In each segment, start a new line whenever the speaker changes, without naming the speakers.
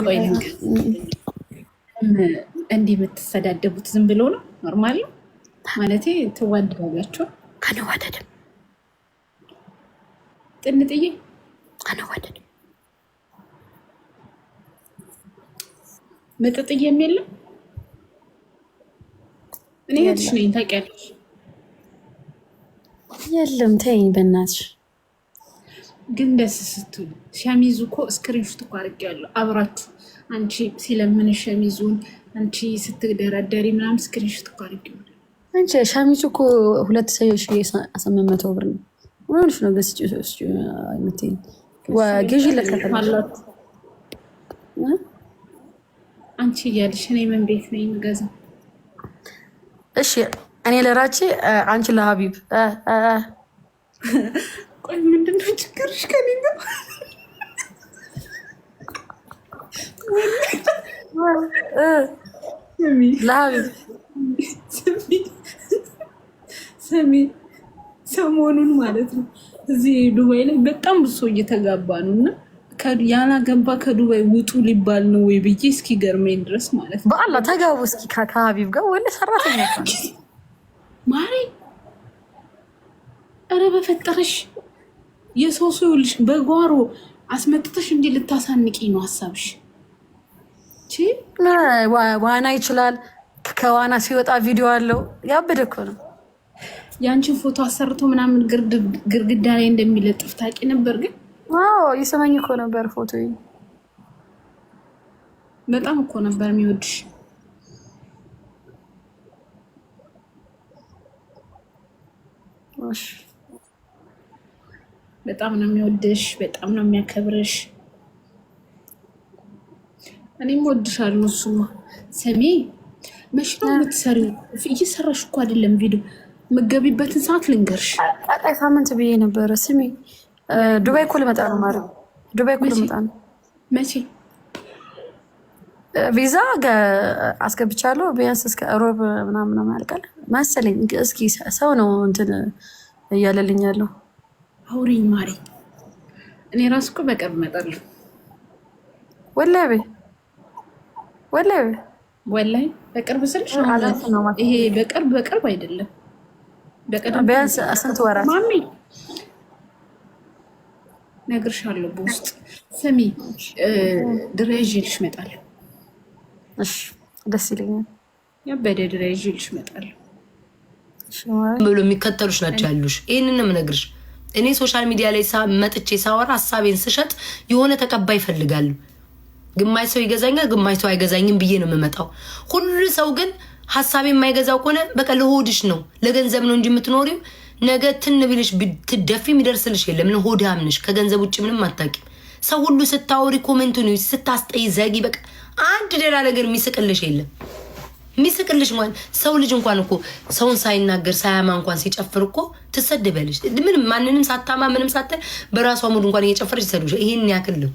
ቆይ ልንገር፣ እንዲህ የምትሰዳደቡት ዝም ብሎ ነው? ኖርማል ነው ማለቴ ትዋደዳላችሁ?
አንዋደድም።
ጥንጥዬ
አንዋደድም።
ምጥጥዬም የለም። እኔ እህትሽ ነኝ ታውቂያለሽ።
የለም ተይኝ በእናትሽ።
ግን ደስ ስትሉ ሸሚዙ እኮ ስክሪንሾት እኮ አድርጌያለሁ አብራችሁ። አንቺ ሲለምንሽ ሸሚዙን አንቺ ስትደረደሪ ምናምን ስክሪንሾት እኮ አድርጌያለሁ።
አንቺ ሸሚዙ እኮ 2800 ብር ነው። ምንሽ ነው ገስጭ የምትይኝ? ግዢ ለከተማላት
አንቺ እያልሽ እኔ ምን ቤት ነኝ የምገዛው?
እሺ እኔ ለራቼ አንቺ ለሀቢብ
ቆይ ምንድነው ችግርሽ ከኔ ጋር?
ለሀቢብ
ስሚ፣ ሰሞኑን ማለት ነው እዚህ ዱባይ ላይ በጣም ብዙ ሰው እየተጋባ ነው እና ያላገባ ከዱባይ ውጡ ሊባል ነው ወይ ብዬ እስኪ ገርመኝ ድረስ ማለት ነው።
በአላህ ተጋቡ እስኪ ከሀቢብ ጋር ወለ ሰራተኛ
ማሪ። ኧረ በፈጠረሽ የሰው ሰው ይኸውልሽ፣ በጓሮ አስመጥተሽ እንዲህ ልታሳንቂ ነው ሀሳብሽ?
ዋና ይችላል። ከዋና ሲወጣ ቪዲዮ አለው። ያበደ እኮ ነው።
የአንቺን ፎቶ አሰርቶ ምናምን ግርግዳ ላይ እንደሚለጥፍ ታውቂ ነበር? ግን
ይሰማኝ እኮ ነበር። ፎቶ
በጣም እኮ ነበር የሚወድሽ። በጣም ነው የሚወድሽ፣ በጣም ነው የሚያከብርሽ። እኔም ወድሻለሁ። እሱማ ስሚ፣ መች ነው የምትሰሪው? እየሰራሽ እኮ አይደለም ቪዲዮ። የምትገቢበትን ሰዓት ልንገርሽ።
ቀጣይ ሳምንት ብዬ ነበረ። ስሚ፣ ዱባይ እኮ ልመጣ ነው ማለት ዱባይ እኮ ልመጣ ነው።
መቼ?
ቪዛ አስገብቻለሁ። ቢያንስ እስከ ሮብ ምናምን ያልቃል መሰለኝ። እስኪ ሰው ነው እንትን እያለልኝ ያለው።
አውሪኝ ማሪ። እኔ ራሱ እኮ በቅርብ እመጣለሁ።
ወላሂ
ወላሂ በቅርብ ስልሽ ይሄ በቅርብ አይደለም።
ቢያንስ ስንት ወራት
ማሚ ነግርሻለሁ በውስጥ። ስሚ፣ ድሬ ይዤልሽ እመጣለሁ።
እሺ ደስ ይለኛል።
ያበደ ድሬ ይዤልሽ እመጣለሁ
ብሎ የሚከተሉሽ ናቸው ያሉሽ። ይህንን ነው የምነግርሽ። እኔ ሶሻል ሚዲያ ላይ መጥቼ ሳወራ ሀሳቤን ስሸጥ የሆነ ተቀባይ ይፈልጋሉ። ግማሽ ሰው ይገዛኛል፣ ግማሽ ሰው አይገዛኝም ብዬ ነው የምመጣው። ሁሉ ሰው ግን ሀሳቤ የማይገዛው ከሆነ በቃ ለሆድሽ ነው ለገንዘብ ነው እንጂ የምትኖሪው ነገ ትን ብልሽ ትደፊ የሚደርስልሽ የለም። ሆዳም ነሽ፣ ከገንዘብ ውጭ ምንም አታውቂም። ሰው ሁሉ ስታወሪ ኮሜንቱን ስታስጠይ ዘጊ፣ በቃ አንድ ሌላ ነገር የሚስቅልሽ የለም። የሚስቅልሽ ሰው ልጅ እንኳን እኮ ሰውን ሳይናገር ሳያማ እንኳን ሲጨፍር እኮ ትሰደበልሽ። ምንም ማንንም ሳታማ ምንም ሳትል በራሷ ሙድ እንኳን እየጨፈረች ትሰድብሽ። ይሄን ያክል ነው።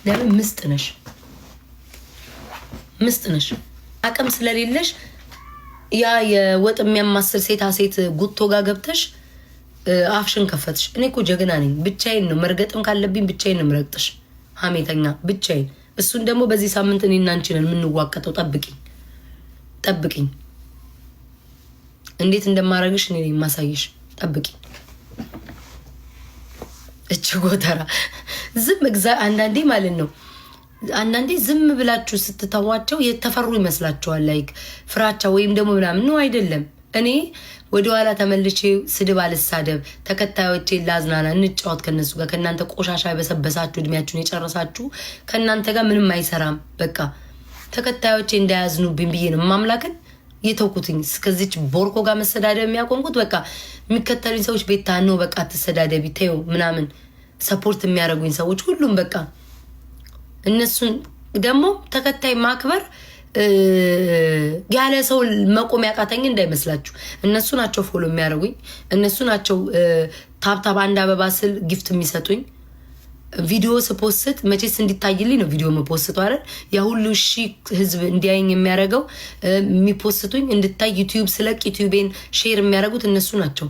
ለምን ምስጥ ነሽ። አቅም ስለሌለሽ ያ የወጥ የሚያማስል ሴታ ሴት ጉቶ ጋር ገብተሽ አፍሽን ከፈትሽ። እኔ እኮ ጀግና ነኝ። ብቻዬን ነው መርገጥም ካለብኝ ብቻዬን ነው መረግጥሽ። ሀሜተኛ ብቻዬን። እሱን ደግሞ በዚህ ሳምንት እኔና አንቺ ነን የምንዋቀጠው። ጠብቂኝ። እንዴት እንደማረግሽ እኔ የማሳይሽ። ጠብቂኝ። እች ጎተራ ዝም አንዳንዴ ማለት ነው። አንዳንዴ ዝም ብላችሁ ስትተዋቸው የተፈሩ ይመስላችኋል። ላይክ ፍራቻ ወይም ደግሞ ምናምን ነው። አይደለም። እኔ ወደኋላ ተመልቼ ስድብ አልሳደብ፣ ተከታዮቼ ላዝናና፣ እንጫወት ከነሱ ጋር። ከእናንተ ቆሻሻ የበሰበሳችሁ እድሜያችሁን የጨረሳችሁ ከእናንተ ጋር ምንም አይሰራም። በቃ ተከታዮቼ እንዳያዝኑብኝ ብዬ ነው ማምላክን የተውኩትኝ። እስከዚች ቦርኮ ጋር መሰዳደብ የሚያቆምኩት በቃ የሚከተሉኝ ሰዎች ቤታ ነው በቃ ትሰዳደቢ ተይው ምናምን ሰፖርት የሚያደርጉኝ ሰዎች ሁሉም በቃ እነሱን ደግሞ ተከታይ ማክበር ያለ ሰው መቆም ያቃተኝ እንዳይመስላችሁ። እነሱ ናቸው ፎሎ የሚያደርጉኝ፣ እነሱ ናቸው ታብታብ አንድ አበባ ስል ጊፍት የሚሰጡኝ። ቪዲዮ ስፖስት መቼስ እንዲታይልኝ ነው ቪዲዮ መፖስቱ አይደል? ያ ሁሉ ህዝብ እንዲያየኝ የሚያደርገው የሚፖስቱኝ እንድታይ። ዩቲዩብ ስለቅ ዩቲዩቤን ሼር የሚያደርጉት እነሱ ናቸው።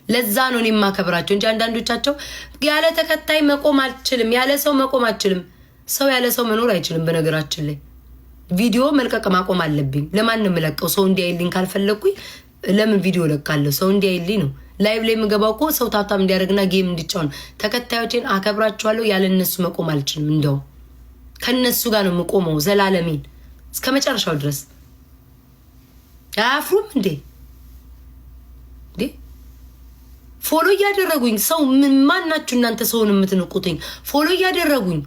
ለዛ ነው እኔ የማከብራቸው እንጂ አንዳንዶቻቸው ያለ ተከታይ መቆም አልችልም፣ ያለ ሰው መቆም አልችልም። ሰው ያለ ሰው መኖር አይችልም። በነገራችን ላይ ቪዲዮ መልቀቅ ማቆም አለብኝ። ለማንም ለቀው ሰው እንዲያይልኝ ካልፈለኩኝ ለምን ቪዲዮ ለቃለሁ? ሰው እንዲያይልኝ ነው። ላይቭ ላይ የምገባው እኮ ሰው ታብታብ እንዲያደርግና ጌም እንዲጫወት። ተከታዮቼን አከብራቸዋለሁ። ያለ እነሱ መቆም አልችልም። እንደው ከነሱ ጋር ነው የምቆመው ዘላለሜን እስከ መጨረሻው ድረስ። አያፍሩም እንዴ? ፎሎ እያደረጉኝ ሰው ማናችሁ እናንተ ሰውን የምትንቁትኝ? ፎሎ እያደረጉኝ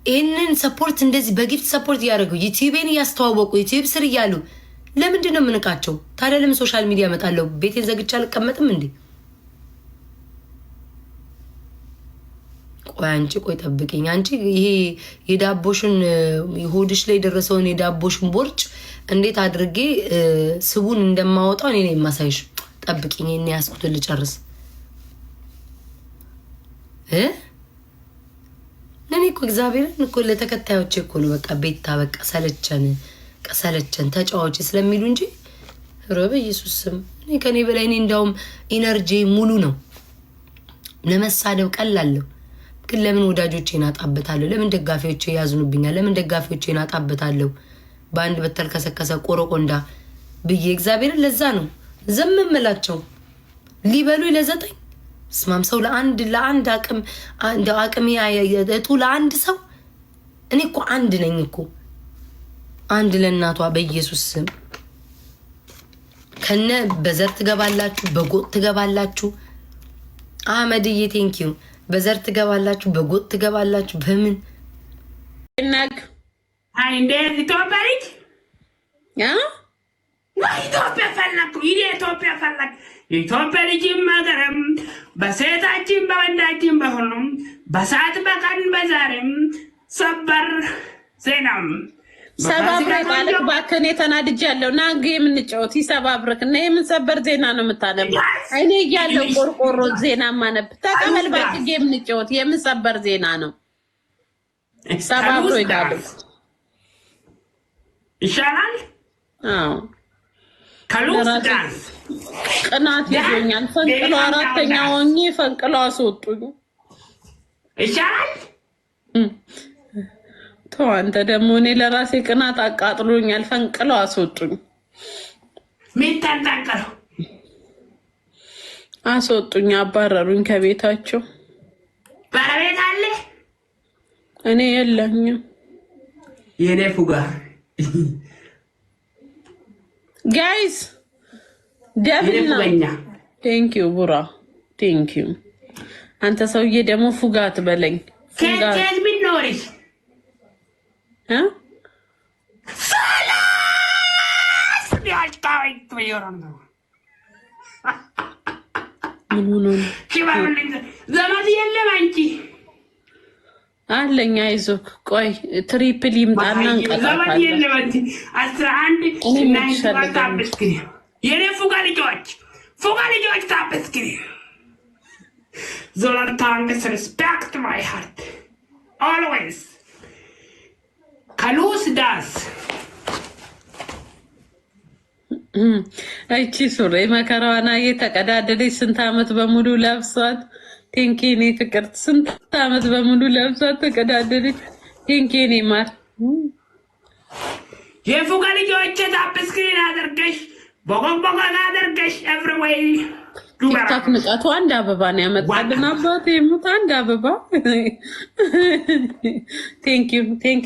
ይህንን ሰፖርት እንደዚህ በጊፍት ሰፖርት እያደረጉ ዩቲዩቤን እያስተዋወቁ ዩቲዩብ ስር እያሉ ለምንድን ነው የምንቃቸው ታዲያ? ለምን ሶሻል ሚዲያ እመጣለሁ? ቤቴን ዘግቼ አልቀመጥም እንዴ? ቆይ አንቺ ቆይ ጠብቂኝ። አንቺ ይሄ የዳቦሽን ሆድሽ ላይ የደረሰውን የዳቦሽን ቦርጭ እንዴት አድርጌ ስቡን እንደማወጣው እኔ ነኝ የማሳይሽ። ጠብቂኝ፣ እኔ ያስኩትን ልጨርስ። እኔ እኮ እግዚአብሔርን እኮ ለተከታዮቼ እኮ ነው በቃ ቤታ በቃ ሰለቸን ተጫዋች ስለሚሉ እንጂ ረበ ኢየሱስ ስም እኔ ከኔ በላይ እኔ እንዳውም ኢነርጂ ሙሉ ነው። ለመሳደብ ቀላለሁ፣ ግን ለምን ወዳጆቼን አጣበታለሁ? ለምን ደጋፊዎቼ ያዝኑብኛል? ለምን ደጋፊዎቼን አጣበታለሁ? በአንድ በተልከሰከሰ ቆረቆንዳ ብዬ እግዚአብሔርን ለዛ ነው ዘመመላቸው ሊበሉ ለዘጠኝ ስማም ሰው ለአንድ አቅም እንደው አቅም ያየቱ ለአንድ ሰው እኔ እኮ አንድ ነኝ እኮ አንድ ለእናቷ በኢየሱስ ስም ከነ በዘር ትገባላችሁ፣ በጎጥ ትገባላችሁ። አህመድዬ ቴንኪዩ። በዘር ትገባላችሁ፣ በጎጥ ትገባላችሁ። በምን
ነግ አይ እንደ ኢትዮጵያ ልጅ ያ ኢትዮጵያ ፈለኩ ይሄ ኢትዮጵያ ፈለክ የኢትዮጵያ ልጅ ማገረም በሴታችን በወንዳችን በሁሉም በሰዓት በቀን በዛሬም ሰበር ዜናም
ሰባብረክ ማለት ባከኔ ተናድጃለሁ። ና ጌም እንጫወት ይሰባብረክ እና የምን ሰበር ዜና ነው የምታነብ? እኔ እያለሁ ቆርቆሮ ዜና ማነብ ተቀመል ባክ ጌም እንጫወት የምን ሰበር ዜና ነው? ሰባብሮ ይላል
ይሻላል።
አዎ
ከሉስ ጋር
ቅናት ይዞኛል። ፈንቅሎ አራተኛ ሆኜ ፈንቅሎ አስወጡኝ።
ይሻላል።
ተው አንተ ደግሞ እኔ ለራሴ ቅናት አቃጥሎኛል። ፈንቅሎ አስወጡኝ።
ሚታንታቀለው
አስወጡኝ፣ አባረሩኝ ከቤታቸው።
ባለቤት አለ?
እኔ የለኝም።
የኔ ፉጋ
ጋይስ ደብልና ቴንክ ዩ ቡራ ቴንክ ዩ። አንተ ሰውዬ ደግሞ ፉጋት በለኝ።
ፉጋት ምን ኖርሽ ሰላስ ዲያልታው ይወራን ነው
ምን ሆነ?
ዘመድ የለም አንቺ
አለኝ። አይዞህ ቆይ ትሪፕል ይምጣና እንቀጣለን።
የለም አንቺ 11 እና ታብስክሪ የኔ ፉጋ ልጆች ታብስክሪ ዞላታንስ ሪስፔክት ማይ ሃርት ኦልዌይስ ካሉስ ዳስ
እቺ ሱሪ መከራዋና የተቀዳደደች ስንት ዓመት በሙሉ ለብሷት። ቴንኪኔ ፍቅር ስንት ዓመት በሙሉ ለብሷት ተቀዳደደች። ቴንኪኔ ማር
የፉጋ ልጆች ታብስክሪን አድርገሽ ቦጎቦጋ አድርገሽ ኤቭሪዌይ
ቲክቶክ ንቀቱ አንድ አበባ ነው ያመጣልን። አባቴ ሙት አንድ አበባ። ቴንክ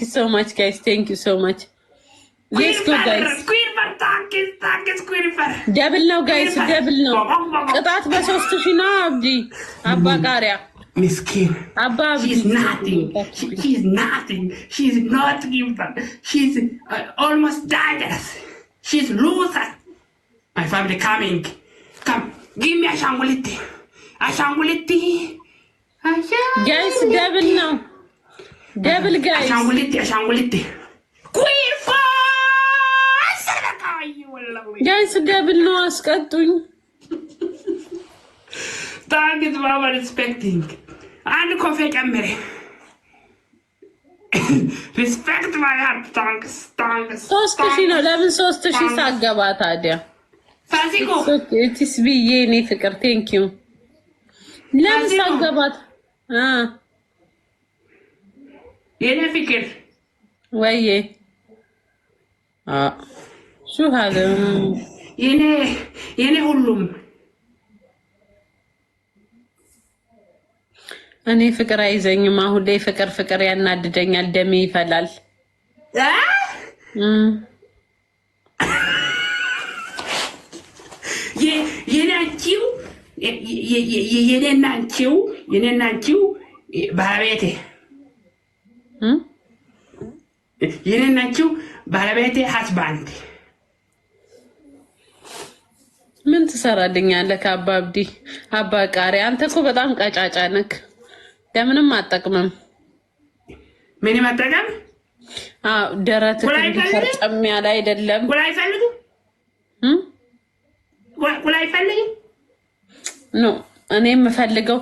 ዩ ሶ ማች ጋይስ ቴንክ ዩ ሶ ማች። ሌትስ ጎ ጋይስ። ደብል ነው ጋይስ ደብል ነው። ቅጣት በ3000 ነው። አብዲ አባቃሪያ
ምስኪን
አባ አብዲ
she's not given. She's almost dangerous. She's loser. My family coming. Come, give me ashanguliti.
ጋይስ ደብል ነው። ደብል ጋይስ
ashanguliti. Queen for
ጋይስ ደብል ነው። አስቀጡኝ።
Thank you, Mama, respecting. And coffee ጨምሬ respect my heart. Thanks.
3000 ነው። ለምን 3000 ሳገባ ታዲያ?
ፋሲኮ
እቲስ ብዬ እኔ ፍቅር ቴንክ ዩ። ለምን ሳገባት
የኔ ፍቅር
ወይዬ ሹ ሀገ
የኔ ሁሉም
እኔ ፍቅር አይዘኝም። አሁን ላይ ፍቅር ያናድደኛል፣ ደሜ ይፈላል።
የኔና አንቺው ባለቤቴ የኔና አንቺው ባለቤቴ ሀስባንድ
ምን ትሰራልኛለህ? ከአባ አብዲ አባ ቃሪ አንተ እኮ በጣም ቀጫጫ ነክ። ለምንም አጠቅምም።
ምን ማጠቀም?
ደረት ፈርጠም ያለ አይደለም።
ቁላ አይፈልግም
ኖ እኔ የምፈልገው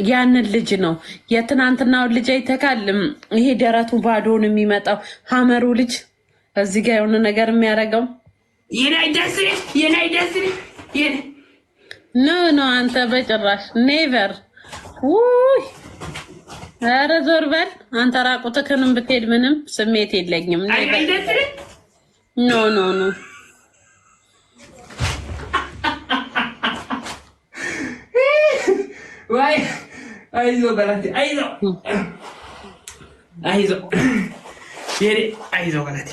ያንን ልጅ ነው። የትናንትናውን ልጅ አይተካልም። ይሄ ደረቱ ባዶን የሚመጣው ሀመሩ ልጅ እዚህ ጋር የሆነ ነገር የሚያደርገው ኖ አንተ በጭራሽ ኔቨር። ውይ ኧረ ዞር በል አንተ። ራቁትህንም ብትሄድ ምንም ስሜት የለኝም። ኖ
ወይ አይዞ በላቴ አይዞ በላቴ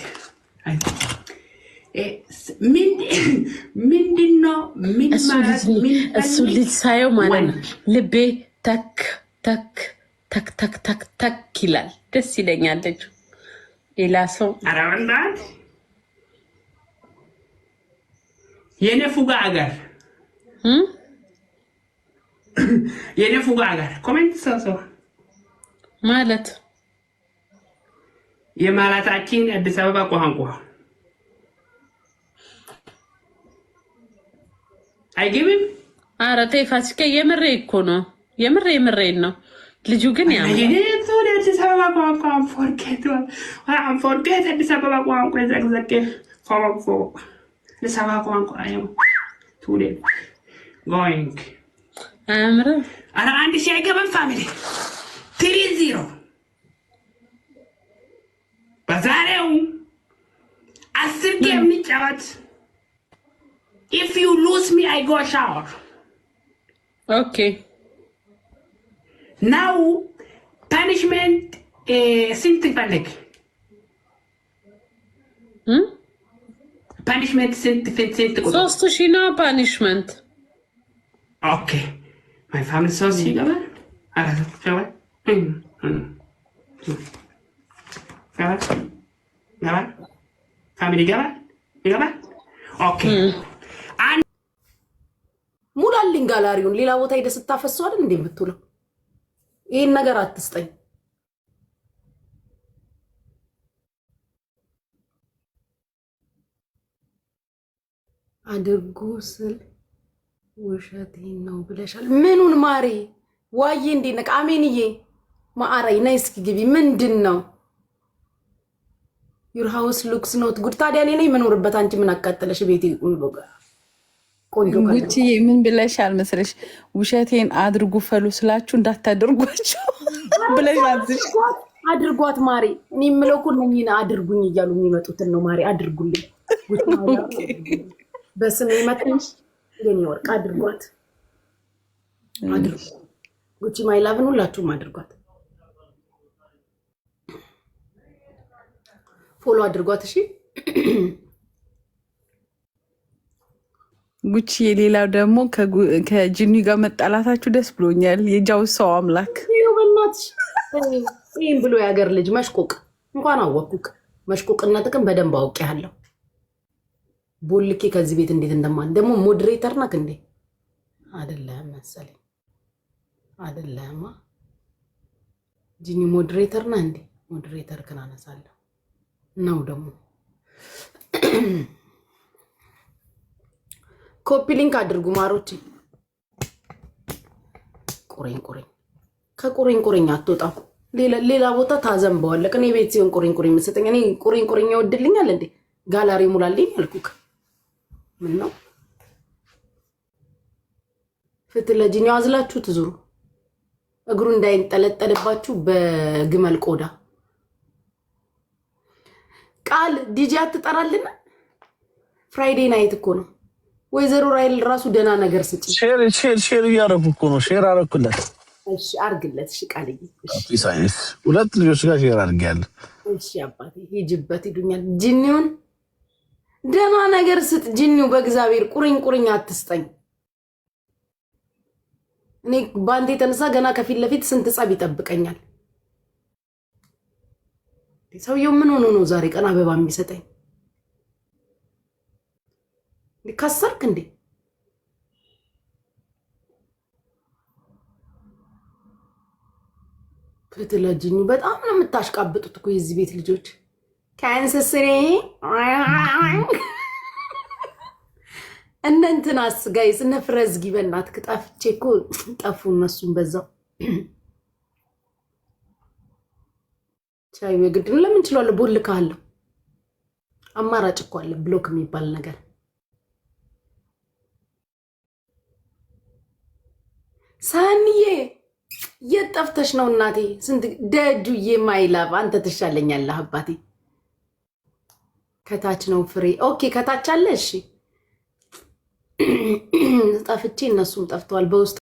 ምንድን ነው?
እሱ ልጅ ሳየው ማለት ነው ልቤ ተክ ተክ ተክ ተክ ተክ ተክ ይላል። ደስ ይለኛል ልጁ። ሌላ ሰው
አራንዳት የኔ ፉጋ አገር ኮሜንት ሰው
ማለት
የማላታችን አዲስ አበባ ቋንቋ አይገቢም።
ኧረ ተይ ፋሲካ፣ የምሬ እኮ ነው። የምሬን ነው። ልጁ ግን
አዲስ አበባ ቋንቋ ፎርጌት አዲስ አበባ ቋንቋ ዘቅዘቅ አዲስ አበባ ቋንቋ ቱዴ ጎይንግ
አያምርም።
ኧረ አንድ ሺህ አይገባም። ፋሚሊ 3-0 በዛሬው 10 ጌም እንጫወት። If you lose me, I go shower.
Okay.
Now, punishment ስንት ይፈልግ? punishment ስንት ቁጥር?
3,000 ነው punishment.
Okay. My family sauce ይገባል? ይገባል? family ይገባል? Okay.
ሙላልኝ ጋላሪውን ሌላ ቦታ ሄደ ስታፈሰው አይደል እንዴ የምትውለው? ይሄን ነገር አትስጠኝ። አድርጉ ስል ውሸቴን ነው ብለሻል። ምኑን ማሬ ዋዬ እንዴ ነቃ አሜንዬ ማአራይ ነይ እስኪ ግቢ። ምንድነው? your house looks not good። ታዲያ እኔ ነኝ የምኖርበት። አንቺ ምን አቃጠለሽ? ቤቴ
ጉቺ ምን ብለሻል መስለሽ? ውሸቴን አድርጉ ፈሉ ስላችሁ እንዳታደርጓቸው ብለሻል።
አድርጓት ማሪ። እኔ የምለው እኮ እነኝን አድርጉኝ እያሉ የሚመጡትን ነው። ማሪ አድርጉልኝ። በስሜ መጥንሽ የኔ ወርቅ አድርጓት። አድርጉ ጉቺ ማይላቭን ሁላችሁም አድርጓት። ፎሎ አድርጓት። እሺ
ጉቺ የሌላው ደግሞ ከጂኒ ጋር መጣላታችሁ ደስ ብሎኛል። የጃው ሰው አምላክ
በእናትሽ ይህም ብሎ የሀገር ልጅ መሽቆቅ እንኳን አወኩክ። መሽቆቅነትክን በደንብ አውቄያለሁ። ቦልኬ ከዚህ ቤት እንዴት እንደማን ደግሞ ሞዴሬተር ናክ እንዴ? አይደለም መሰለኝ። አይደለማ ጂኒ ሞዴሬተር ና እንዴ? ሞዴሬተር ክን አነሳለሁ ነው ደግሞ ኮፒ ሊንክ አድርጉ ማሮቼ። ቁሬን ከቁሬን አትወጣም። ሌላ ቦታ ታዘንበዋለህ። እኔ ቤት ሲሆን ቁሬን መስጠኝ። እኔ ቁሬን ይወድልኛል እንዴ? ጋላሪ ሙላልኝ አልኩክ። ምን ነው ፍትህ ለጂኒው አዝላችሁ ትዙሩ። እግሩ እንዳይንጠለጠልባችሁ በግመል ቆዳ
ቃል ዲጂ አትጠራልና ፍራይዴ ናይት እኮ ነው። ወይዘሮ ራይል ራሱ ደህና ነገር ስጪ።
ሼር እያደረኩ እኮ ነው። ሼር አደረኩለት።
እሺ አርግለት። እሺ ቃልዬ፣
ሳይንስ 2 ልጆች ጋር ሼር አድርጌያለሁ።
እሺ አባቴ ሂጅበት ይዱኛል። ጂኒውን ደህና ነገር ስጥ። ጂኒው በእግዚአብሔር ቁርኝ አትስጠኝ። እኔ ባንዴ የተነሳ ገና ከፊት ለፊት ስንት ጸብ ይጠብቀኛል። ሰውየው ምን ሆኖ ነው ዛሬ ቀን አበባ የሚሰጠኝ? ከሰርክ እንዴ? ፍትለጅኝ በጣም ነው የምታሽቃብጡት እኮ የዚህ ቤት ልጆች። ካንሰስሬ እነ እንትናስ ጋይስ እነ ፍረዝጊ በእናትህ ጠፍቼ እኮ ጠፉ እነሱም በዛው። ቻይ ወግድ ለምን ችሏል? ቦልካለሁ አማራጭ እኮ አለ ብሎክ የሚባል ነገር። ሳንዬ የጠፍተሽ ነው እናቴ። ስንት ደጁዬ ማይላብ አንተ ትሻለኛለህ አባቴ። ከታች ነው ፍሬ። ኦኬ ከታች አለ። እሺ ጠፍቼ እነሱም ጠፍተዋል በውስጥ